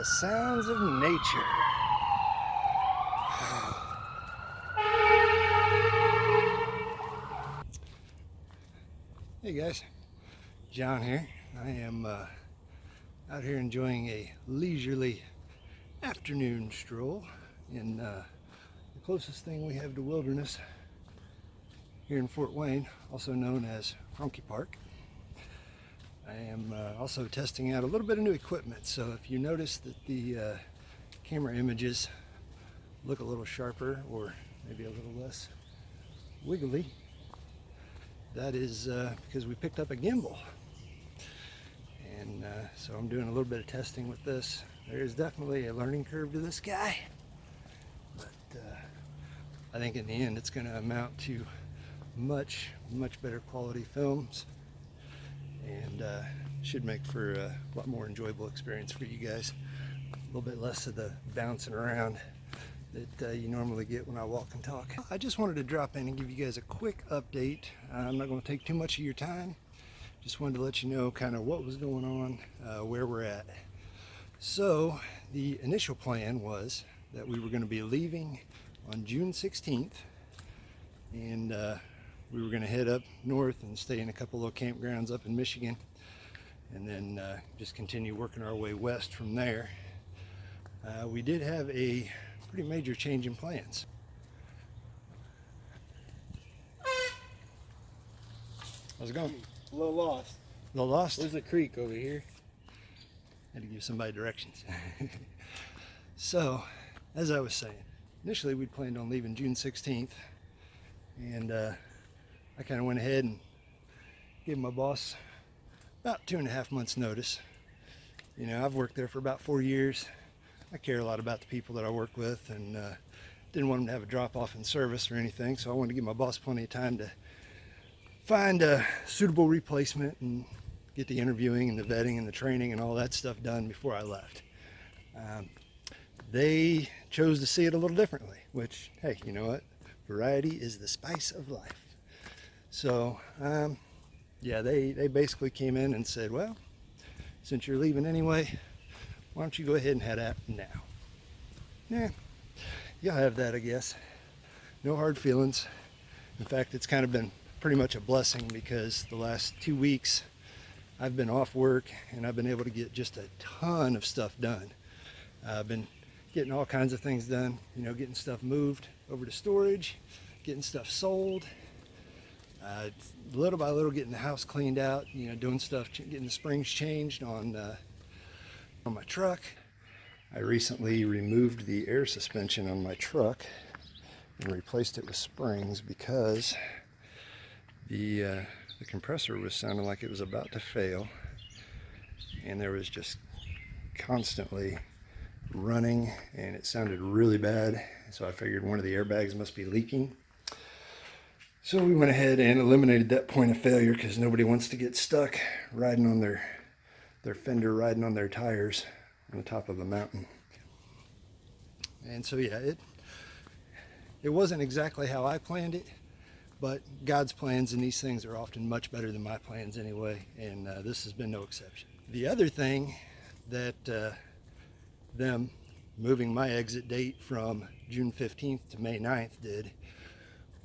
the sounds of nature. Hey guys, John here. I am out here enjoying a leisurely afternoon stroll in the closest thing we have to wilderness here in Fort Wayne, also known as Franke Park. I am also testing out a little bit of new equipment, so if you notice that the camera images look a little sharper or maybe a little less wiggly, that is because we picked up a gimbal. And so I'm doing a little bit of testing with this. There is definitely a learning curve to this guy, but I think in the end it's going to amount to much better quality films, and should make for a lot more enjoyable experience for you guys. A little bit less of the bouncing around that you normally get when I walk and talk. I just wanted to drop in and give you guys a quick update. I'm not going to take too much of your time. Just wanted to let you know kind of what was going on, where we're at. So the initial plan was that we were going to be leaving on June 16th, and we were going to head up north and stay in a couple of campgrounds up in Michigan, and then just continue working our way west from there. We did have a pretty major change in plans. How's it going? A little lost. A little lost? There's a creek over here. Had to give somebody directions. So, as I was saying, initially we'd planned on leaving June 16th, and I kind of went ahead and gave my boss about 2.5 months notice. You know, I've worked there for about 4 years. I care a lot about the people that I work with, and didn't want them to have a drop off in service or anything, so I wanted to give my boss plenty of time to find a suitable replacement and get the interviewing and the vetting and the training and all that stuff done before I left. They chose to see it a little differently, which, hey, you know what? Variety is the spice of life. So, yeah, they basically came in and said, well, since you're leaving anyway, why don't you go ahead and head out now? Yeah, you'll have that, I guess. No hard feelings. In fact, it's kind of been pretty much a blessing, because the last 2 weeks I've been off work and I've been able to get just a ton of stuff done. I've been getting all kinds of things done, you know, getting stuff moved over to storage, getting stuff sold, little by little getting the house cleaned out, you know, doing stuff, getting the springs changed on my truck. I recently removed the air suspension on my truck and replaced it with springs because the compressor was sounding like it was about to fail, and there was just constantly running, and it sounded really bad. So I figured one of the airbags must be leaking. So we went ahead and eliminated that point of failure, because nobody wants to get stuck riding on their fender, riding on their tires on the top of a mountain. And so yeah, it wasn't exactly how I planned it, but God's plans in these things are often much better than my plans anyway, and this has been no exception. The other thing that them moving my exit date from June 15th to May 9th did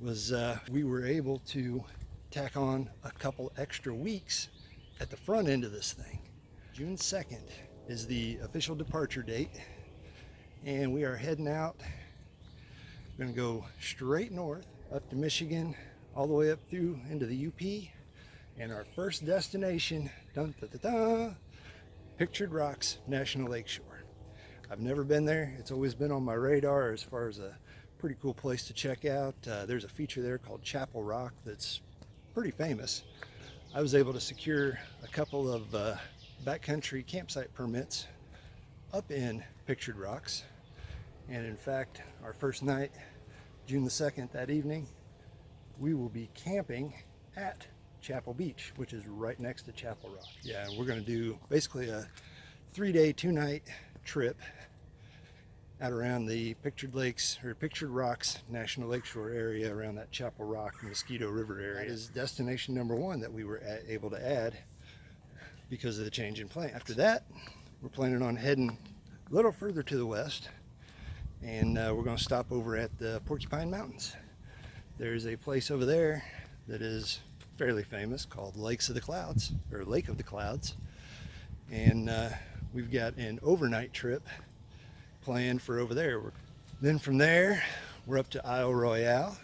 was we were able to tack on a couple extra weeks at the front end of this thing. June 2nd is the official departure date, and we are heading out. We're going to go straight north up to Michigan, all the way up through into the UP, and our first destination, dun, dun, dun, dun, Pictured Rocks National Lakeshore. I've never been there. It's always been on my radar as far as a pretty cool place to check out. There's a feature there called Chapel Rock that's pretty famous. I was able to secure a couple of backcountry campsite permits up in Pictured Rocks, and in fact, our first night, June the 2nd, that evening, we will be camping at Chapel Beach, which is right next to Chapel Rock. Yeah, and we're going to do basically a 3-day, 2-night trip out around the Pictured Rocks National Lakeshore area, around that Chapel Rock, Mosquito River area. That is destination number 1 that we were able to add because of the change in plan. After that, we're planning on heading a little further to the west, and we're going to stop over at the Porcupine Mountains. There's a place over there that is fairly famous called Lakes of the Clouds, or Lake of the Clouds, and we've got an overnight trip planned for over there. Then from there, we're up to Isle Royale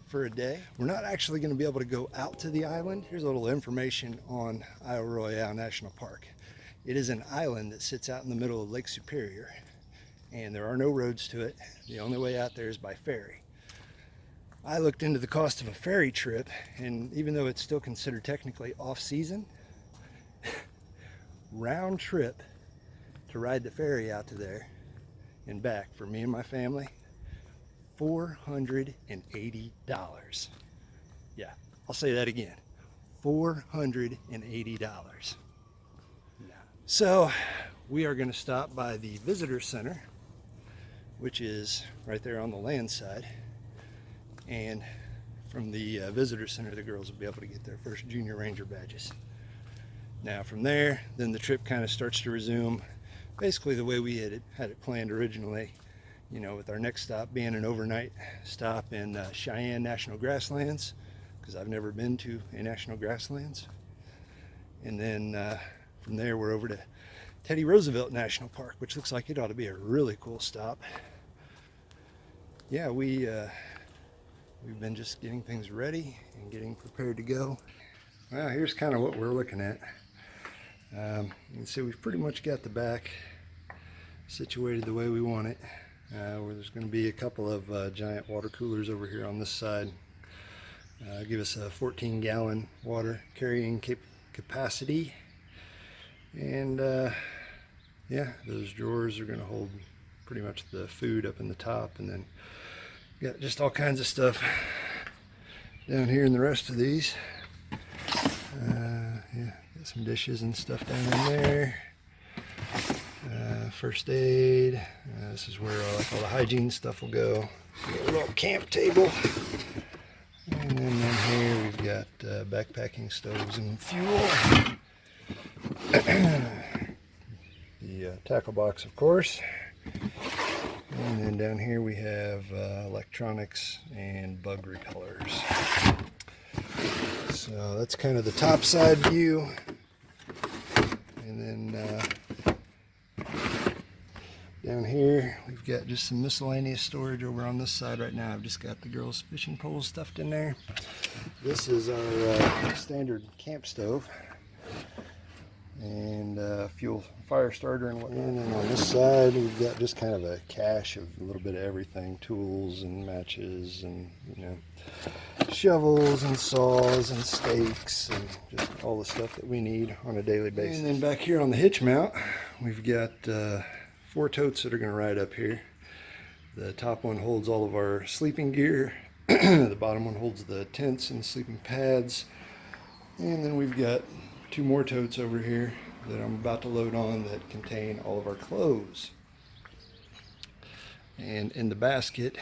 for a day. We're not actually going to be able to go out to the island. Here's a little information on Isle Royale National Park. It is an island that sits out in the middle of Lake Superior, and there are no roads to it. The only way out there is by ferry. I looked into the cost of a ferry trip, and even though it's still considered technically off-season, round trip to ride the ferry out to there and back for me and my family, $480. Yeah, I'll say that again, $480. So we are going to stop by the visitor center, which is right there on the land side, and from the visitor center the girls will be able to get their first junior ranger badges. Now from there, then the trip kind of starts to resume basically the way we had it planned originally, you know, with our next stop being an overnight stop in Cheyenne National Grasslands, because I've never been to a national grasslands. And then from there we're over to Teddy Roosevelt National Park, which looks like it ought to be a really cool stop. Yeah, we've been just getting things ready and getting prepared to go. Well, here's kind of what we're looking at. You can see we've pretty much got the back situated the way we want it. Where there's going to be a couple of giant water coolers over here on this side. Give us a 14-gallon water carrying capacity. And yeah, those drawers are going to hold pretty much the food up in the top, and then got just all kinds of stuff down here in the rest of these. Yeah, got some dishes and stuff down in there. First aid. This is where like all the hygiene stuff will go. So got a little camp table. And then in here we've got backpacking stoves and fuel. The tackle box, of course. And then down here we have electronics and bug repellers. So that's kind of the top side view. And then down here we've got just some miscellaneous storage over on this side right now. I've just got the girls' fishing poles stuffed in there. This is our standard camp stove and fuel fire starter and whatnot. And then on this side we've got just kind of a cache of a little bit of everything, tools and matches and, you know, shovels and saws and stakes and just all the stuff that we need on a daily basis. And then back here on the hitch mount we've got 4 totes that are going to ride up here. The top one holds all of our sleeping gear. The bottom one holds the tents and sleeping pads. And then we've got 2 more totes over here that I'm about to load on that contain all of our clothes. And in the basket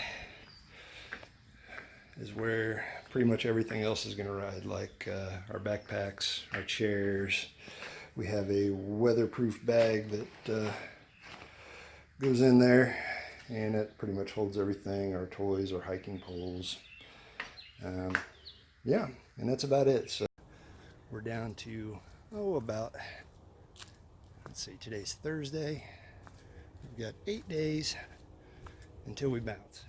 is where pretty much everything else is going to ride, like our backpacks, our chairs. We have a weatherproof bag that goes in there, and it pretty much holds everything, our toys, our hiking poles. Yeah, and that's about it. So we're down to, about, let's see, today's Thursday. We've got 8 days until we bounce.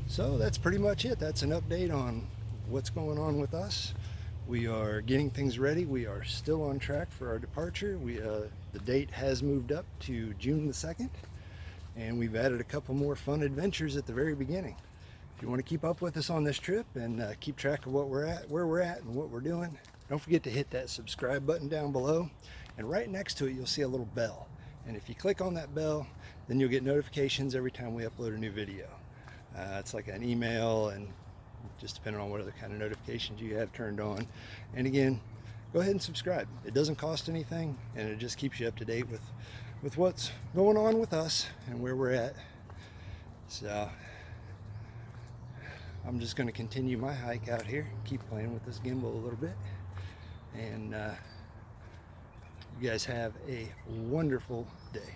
So that's pretty much it. That's an update on what's going on with us. We are getting things ready. We are still on track for our departure. The date has moved up to June the 2nd, and we've added a couple more fun adventures at the very beginning. If you want to keep up with us on this trip and keep track of what we're at, where we're at, and what we're doing, don't forget to hit that subscribe button down below, and right next to it you'll see a little bell. And if you click on that bell, then you'll get notifications every time we upload a new video. It's like an email, and just depending on what other kind of notifications you have turned on. And again, go ahead and subscribe. It doesn't cost anything, and it just keeps you up to date with what's going on with us and where we're at. So I'm just going to continue my hike out here, keep playing with this gimbal a little bit, and you guys have a wonderful day.